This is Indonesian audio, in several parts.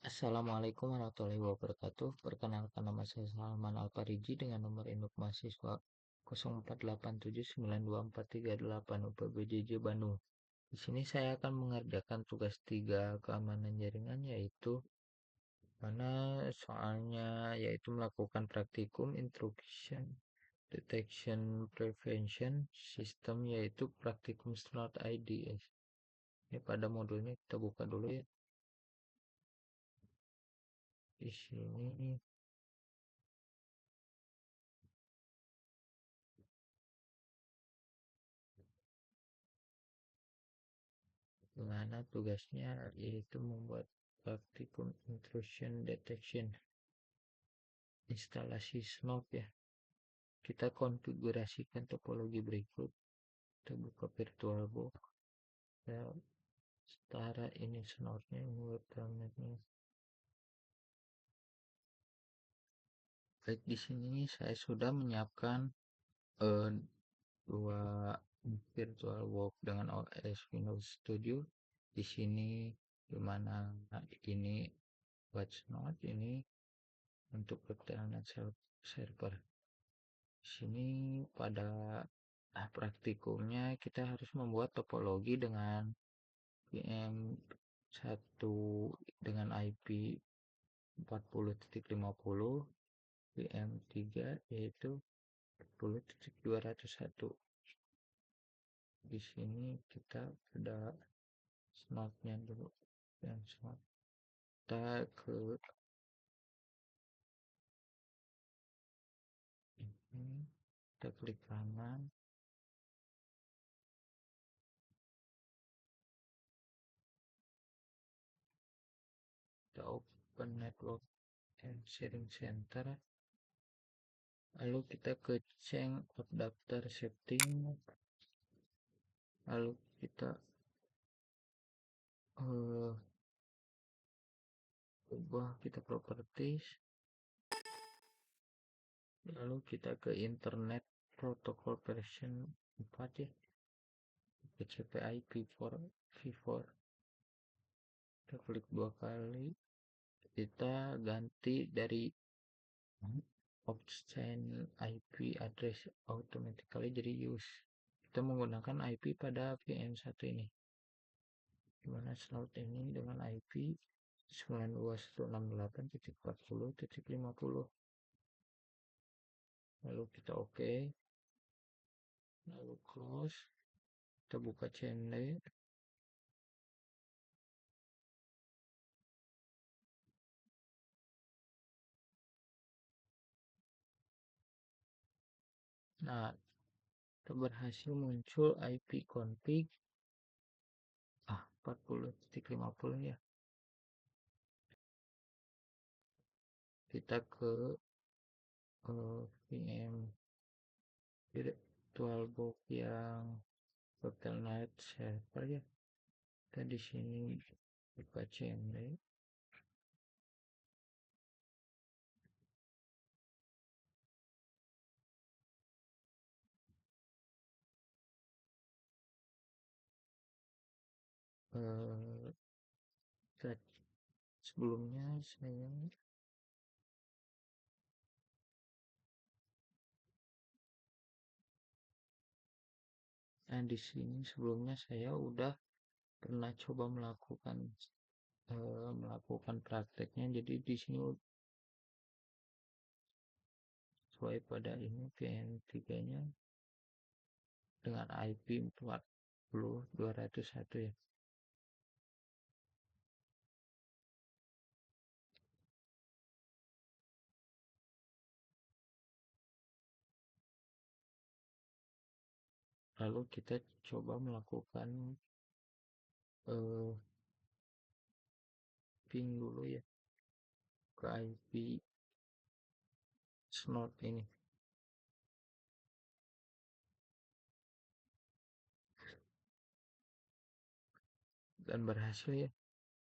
Assalamualaikum warahmatullahi wabarakatuh. Perkenalkan, nama saya Salman Alfariji dengan nomor induk mahasiswa 0487924388 UPBJJ Bandung. Di sini saya akan mengerjakan tugas 3 keamanan jaringan, yaitu mana soalnya yaitu melakukan praktikum intrusion detection prevention system, yaitu praktikum Snort IDS. Ini pada modulnya kita buka dulu ya. Di sini dimana tugasnya yaitu membuat praktikum intrusion detection instalasi Snort ya. Kita konfigurasikan topologi berikut. Kita buka VirtualBox, kita setara ini Snortnya, ini web terminalnya. Baik, di sini saya sudah menyiapkan dua VirtualBox dengan OS Windows Studio. Di sini dimana ini buat Snort, ini untuk Telnet server. Di sini pada praktikumnya kita harus membuat topologi dengan VM1 dengan IP 40.50, VM3 yaitu 40.201. Di sini kita ada Snotnya dulu, yang Snot. Kita ke ini, kita klik kanan, kita open network and sharing center, lalu kita ke change of daftar setting, lalu kita ubah kita properties, lalu kita ke internet protocol version 4 ya, TCP/IP v4, kita klik 2 kali, kita ganti dari obtain IP address automatically jadi use. Kita menggunakan IP pada VM1 ini, dimana slot ini dengan IP 92168.40.50. Lalu kita oke, lalu close, kita buka channel. Nah, berhasil muncul IP config 40.50 ya. Kita ke VM VirtualBox yang Telnet server ya. Kita di sini buka channel. Sebelumnya saya di sini sebelumnya saya udah pernah coba melakukan prakteknya, jadi di sini sesuai pada ini VM3 nya dengan IP 40.201 ya. Lalu kita coba melakukan ping dulu ya ke IP Snort ini. Dan berhasil ya,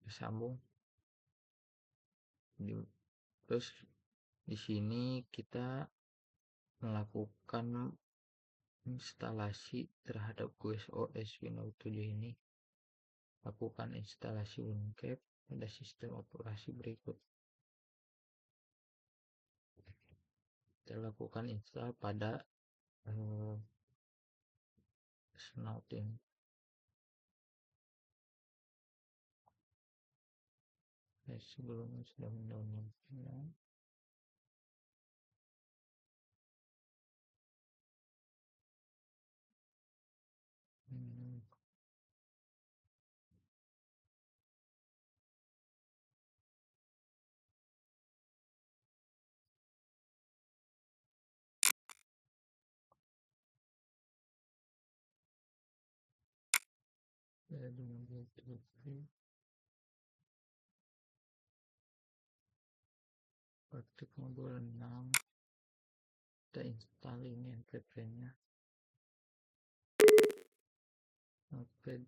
disambung. Terus di sini kita melakukan instalasi terhadap OS Windows 7 ini. Lakukan instalasi WinCap, pada sistem operasi berikut. Kita lakukan install pada Snot ini. Sebelumnya sudah mendownloadnya. Praktik modul 6, kita install ini npm-nya. Notepad.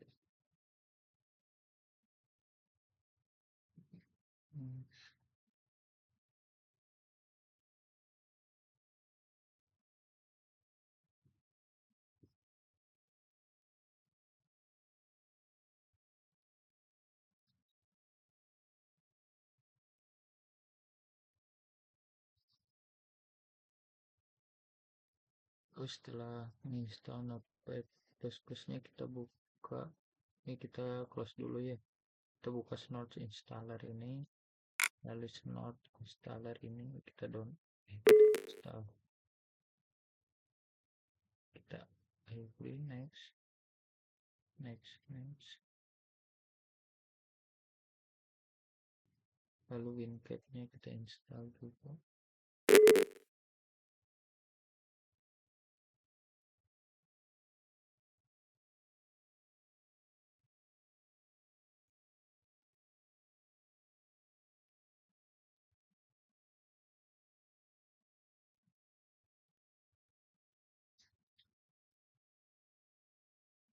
Terus setelah menginstal Notepad++ nya kita buka, ini kita close dulu ya. Kita buka Snort installer ini, lalu Snort installer ini kita install. Kita agree, next. Lalu WinCat-nya kita install juga.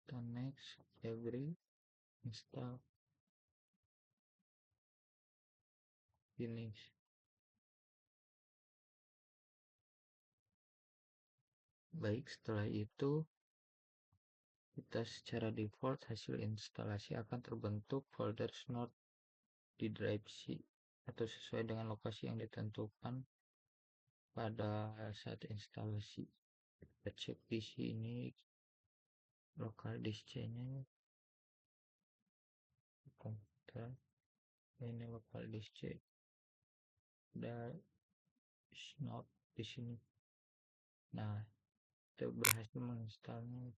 Kita next, agree, install, finish. Baik, setelah itu kita secara default hasil instalasi akan terbentuk folder Snort di drive C atau sesuai dengan lokasi yang ditentukan pada saat instalasi. Kita cek di sini lokal disk C-nya, komputer ini lokal disk C, ada Snort di sini. Nah, kita berhasil menginstalnya.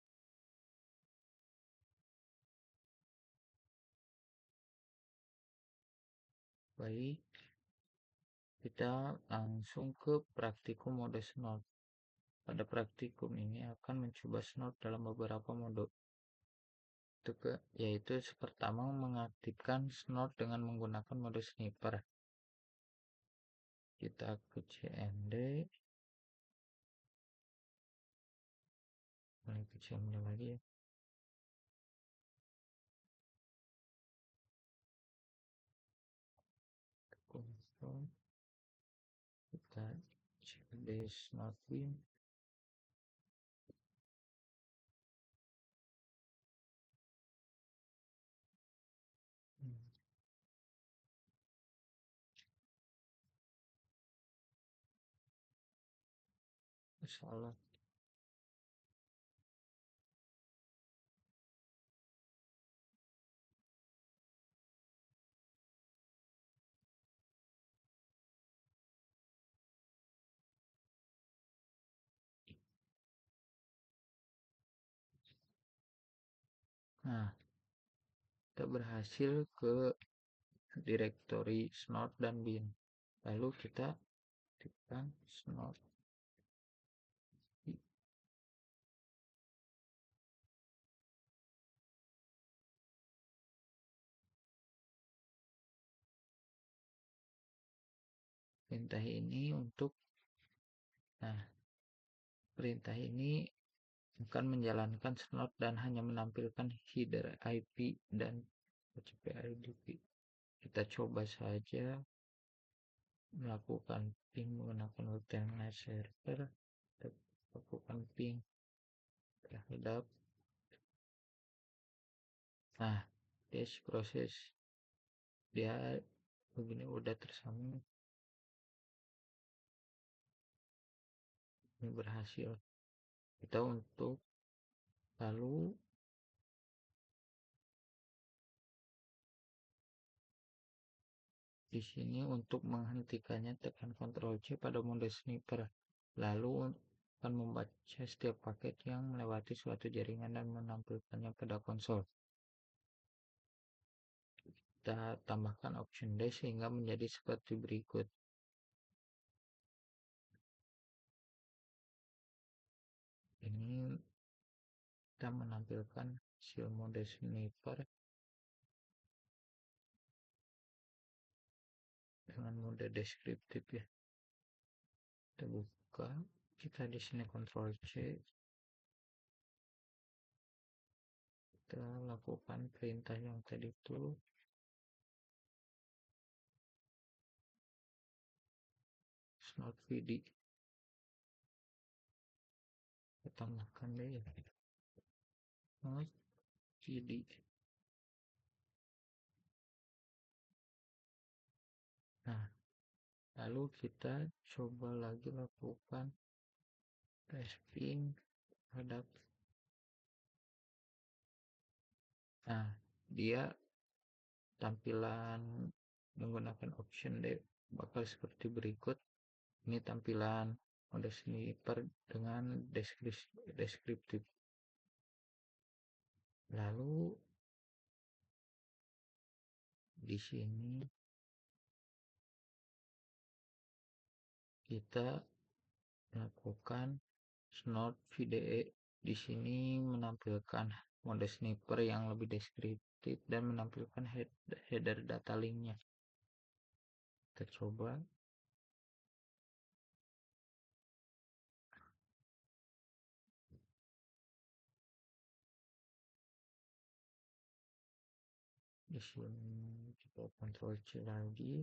Baik, kita langsung ke praktikum mode Snort. Pada praktikum ini akan mencoba Snort dalam beberapa mode, yaitu pertama mengaktifkan Snort dengan menggunakan mode sniper. Kita ke cmd, lagi ya. Console, kita cmd Snortwin. Salah. Nah, kita berhasil ke direktori Snort dan bin. Lalu kita aktifkan Snort. Perintah ini perintah ini akan menjalankan Snort dan hanya menampilkan header IP dan HCP/IP. Kita coba saja melakukan ping menggunakan web telnet server. Kita lakukan ping terhadap. Nah, proses dia begini udah tersambung, ini berhasil. Kita untuk lalu di sini untuk menghentikannya tekan Ctrl C pada mode sniper. Lalu akan membaca setiap paket yang melewati suatu jaringan dan menampilkannya pada konsol. Kita tambahkan option D sehingga menjadi seperti berikut. Ini kita menampilkan hasil mode sniper dengan mode deskriptif ya. Kita buka, kita di sini Ctrl C, kita lakukan perintah yang tadi itu, snot VD, kita tambahkan deh ya, snot VD. Nah, lalu kita coba lagi lakukan testing terhadap. Nah, dia tampilan menggunakan option D bakal seperti berikut. Ini tampilan mode sniper dengan deskriptif. Lalu di sini kita lakukan snot VDE. Di sini menampilkan mode sniper yang lebih deskriptif dan menampilkan header data linknya. Kita coba. Di sini kita Ctrl C lagi.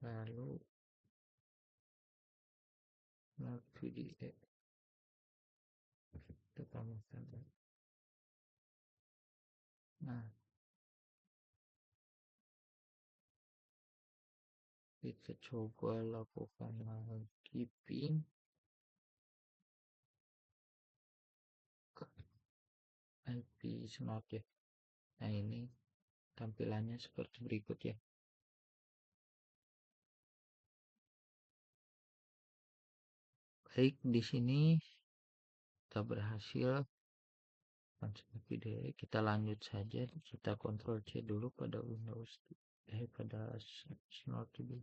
Lalu snot VDE. Kita tambahkan. Nah, kita coba lakukan lagi pin ke IP snot ya. Nah, ini tampilannya seperti berikut ya. Baik, di sini kita berhasil. Kita lanjut saja, kita Ctrl C dulu pada Windows pada snot dulu.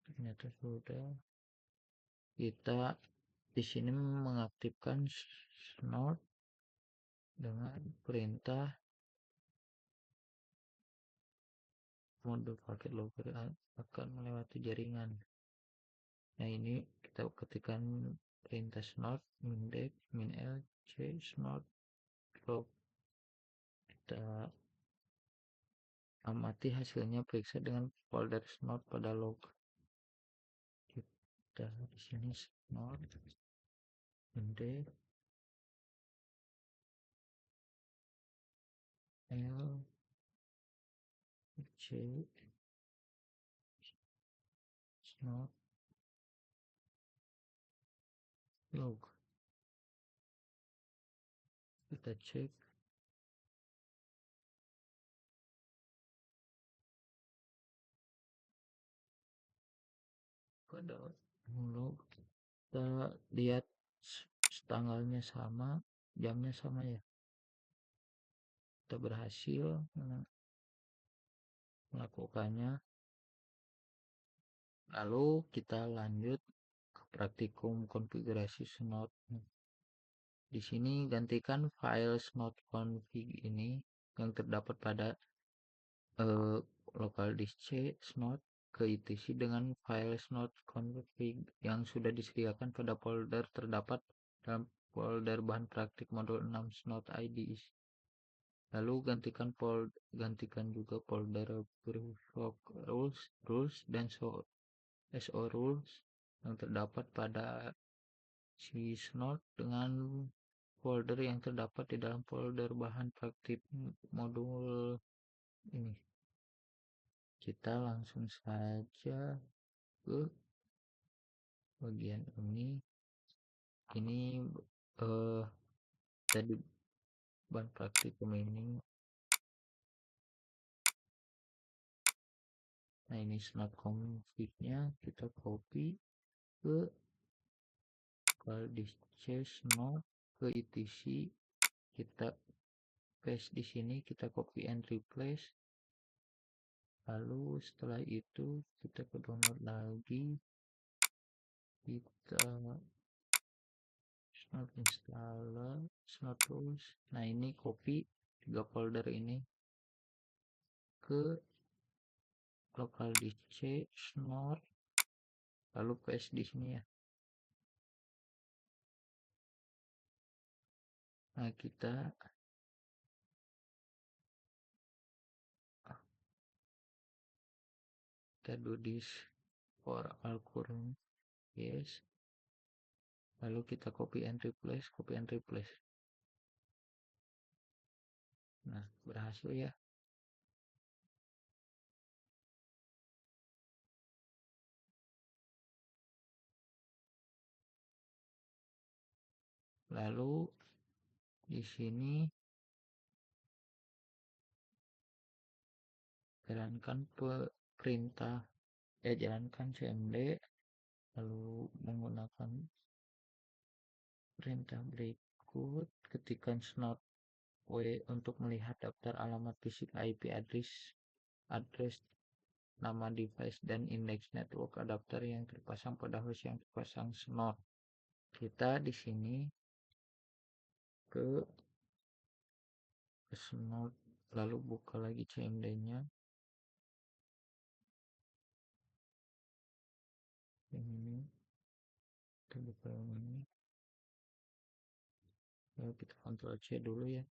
Ternyata sudah. Kita di sini mengaktifkan snot dengan perintah mode paket logger akan melewati jaringan. Nah, ini kita ketikkan perintah snot mindex minl c snot log. Kita amati hasilnya, periksa dengan folder snot pada log. Kita di sini snot mindex l c snot log. Kita cek. Pada log kita lihat tanggalnya sama, jamnya sama ya. Kita berhasil melakukannya. Lalu kita lanjut ke praktikum konfigurasi snot. Di sini gantikan file snot.config ini yang terdapat pada local disk C snot ke etc dengan file snot.config yang sudah disediakan pada folder terdapat dalam folder bahan praktik modul 6 snot IDE. Lalu gantikan juga folder provoke rules dan SO rules yang terdapat pada si snot dengan folder yang terdapat di dalam folder bahan praktik modul ini. Kita langsung saja ke bagian ini tadi bahan praktik ini. Nah, ini smart config-nya kita copy ke file disk C node ke etc, kita paste di sini, kita copy and replace. Lalu setelah itu kita ke download lagi, kita snort installer, snort tools. Nah, ini copy 3 folder ini ke local disk C snort, lalu paste di sini ya. Nah, kita do this for all current, yes. Lalu kita copy and replace. Nah, berhasil ya. Lalu di sini jalankan perintah, jalankan cmd, lalu menggunakan perintah berikut, ketikkan snort w untuk melihat daftar alamat fisik IP address nama device dan indeks network adapter yang terpasang pada host yang terpasang snort. Kita di sini ke snort, lalu buka lagi cmd-nya. Ini kita buka ini, lalu kita Ctrl C dulu ya.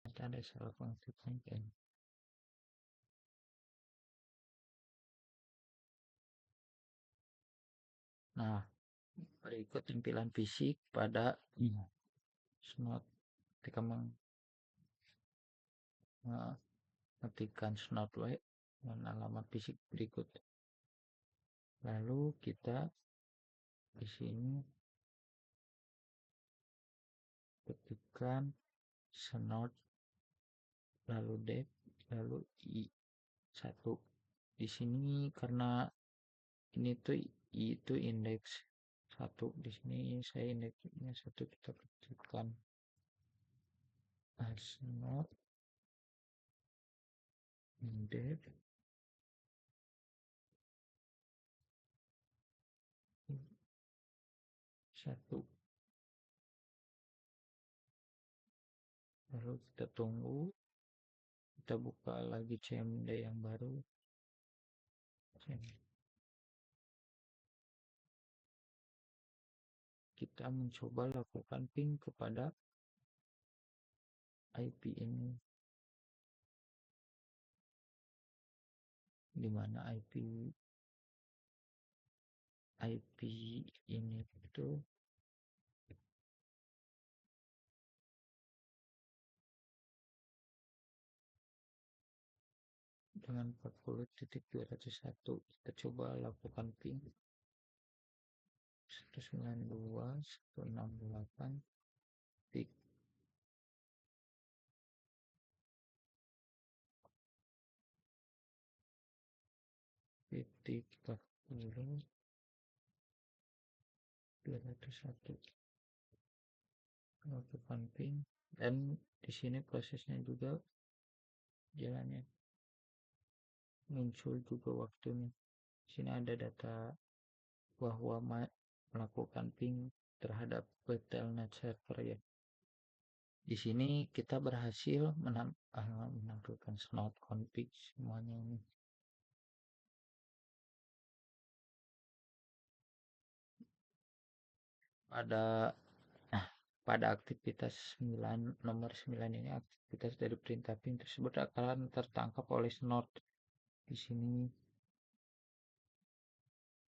Nanti ada salah konflik kan. Nah, berikut tampilan fisik pada snort. Ketika mengetikkan snort w dan alamat fisik berikut. Lalu kita di sini ketikkan snort, lalu dep, lalu i1. Di sini karena ini tuh i itu indeks 1, di sini saya indeksnya 1, kita ketikkan snort indeks 1. Lalu kita tunggu, kita buka lagi cmd yang baru. Kita mencoba lakukan ping kepada IP ini, di mana IP ini itu dengan 40.201. Kita coba lakukan ping 192.168 titik titik 40.201. Lakukan ping, dan di sini prosesnya juga jalannya, muncul juga waktunya. Di sini ada data bahwa melakukan ping terhadap telnet server ya. Di sini kita berhasil menampilkan snort config semuanya ini. Pada aktivitas nomor 9 ini, aktivitas dari perintah ping tersebut akan tertangkap oleh snort. Di sini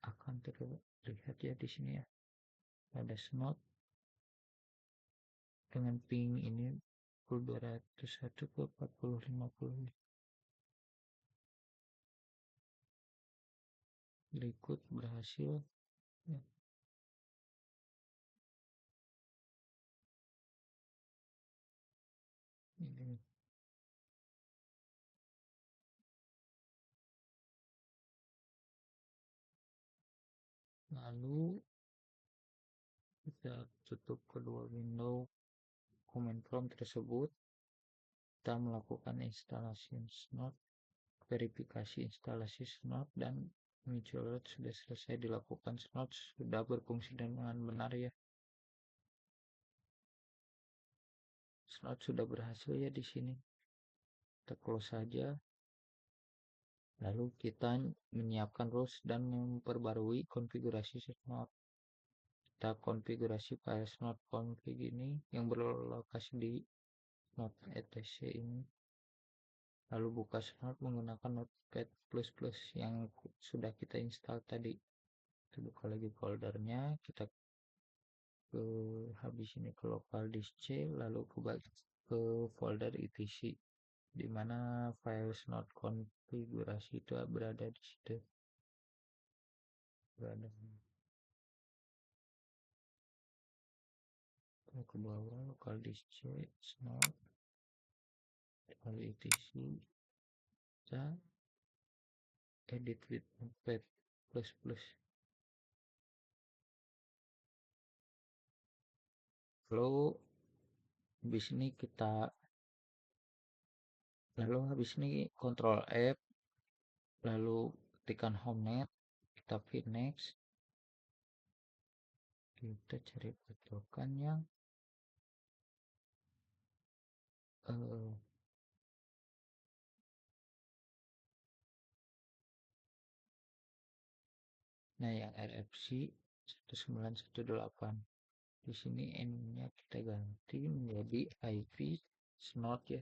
akan terlihat ya, di sini ya ada snort dengan ping ini 201 ke 4050 berikut berhasil ya. Ini. Lalu kita tutup kedua window command prompt tersebut, kita melakukan instalasi snot, verifikasi instalasi snot, dan mutual sudah selesai dilakukan. Snot sudah berfungsi dengan benar ya. Snot sudah berhasil ya di sini. Kita close saja. Lalu kita menyiapkan rules dan memperbarui konfigurasi snot. Kita konfigurasi file snot config ini yang berlokasi di snot etc ini. Lalu buka snot menggunakan notepad++ yang sudah kita install tadi. Kita buka lagi foldernya, kita ke habis ini ke local disk C, lalu ke folder etc, di mana file snot konfigurasi itu berada di situ. Berada ke bawah, local disk C, snot, lalu etc, kita edit with notepad++. Lalu habis ini Ctrl F, lalu tekan home net, kita pilih next, kita cari patokan yang yang RFC 1918. Di sini N-nya kita ganti menjadi IP snot ya,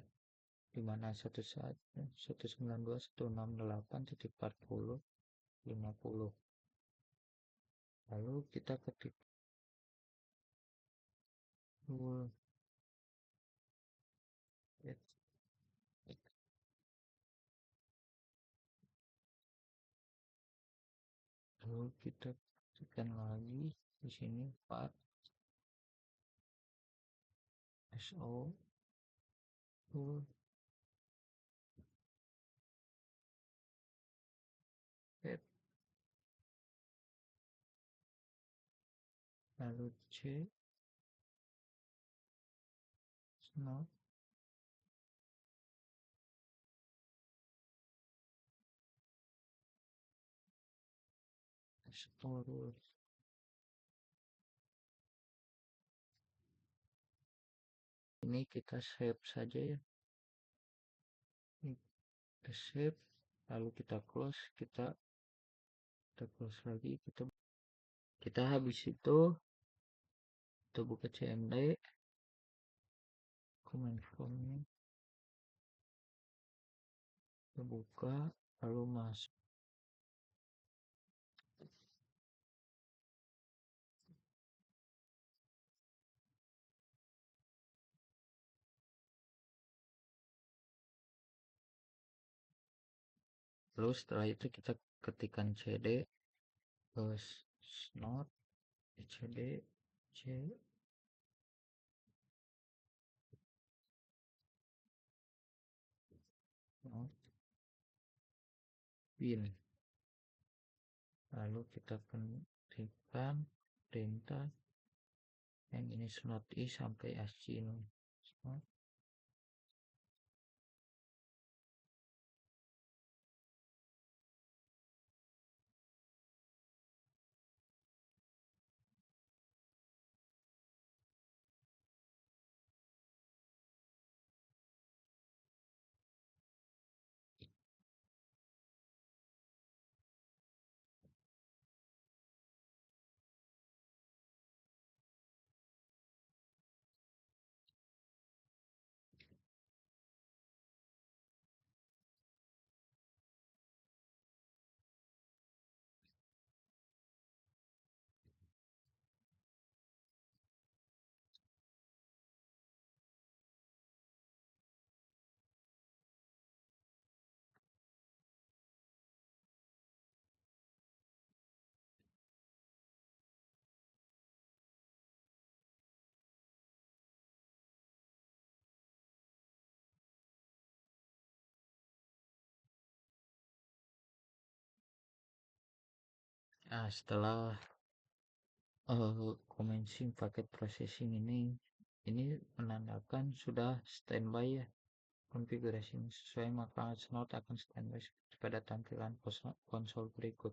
dimana 192.168.40.50. Lalu kita ketik lalu kita tekan lagi di sini 4 SO lalu C snot SO. Ini kita save saja ya, kita save, lalu kita close, kita close lagi, kita habis itu kita buka CMD command prompt-nya, kita buka, lalu masuk lalu setelah itu kita ketikkan cd snot cd c snot bin, lalu kita ketikkan perintah yang ini snot i sampai ASCII ini snot. Nah, setelah commencing paket processing ini menandakan sudah standby ya konfigurasi sesuai, maka Snot akan standby pada tampilan konsol berikut.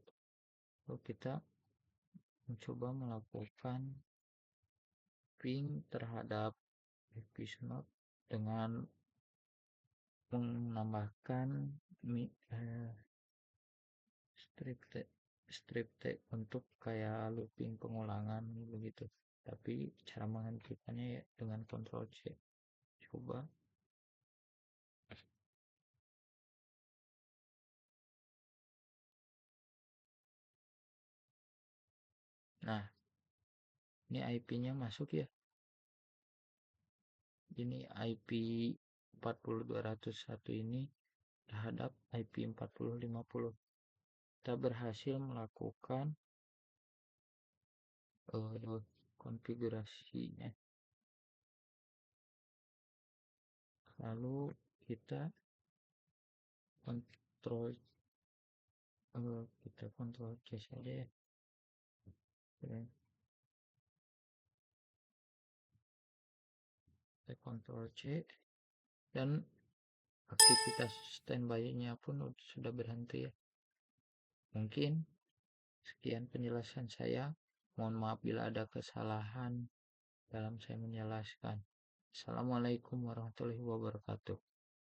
Lalu kita mencoba melakukan ping terhadap IP Snot dengan menambahkan strip tag untuk kayak looping pengulangan begitu, tapi cara menghentikannya ya dengan Ctrl C. Coba. Nah, ini IP-nya masuk ya, ini IP 40201 ini terhadap IP 4050. Kita berhasil melakukan konfigurasinya. Lalu kita kontrol C saja ya. Kita kontrol C dan aktivitas standby-nya pun sudah berhenti ya. Mungkin sekian penjelasan saya. Mohon maaf bila ada kesalahan dalam saya menjelaskan. Assalamualaikum warahmatullahi wabarakatuh.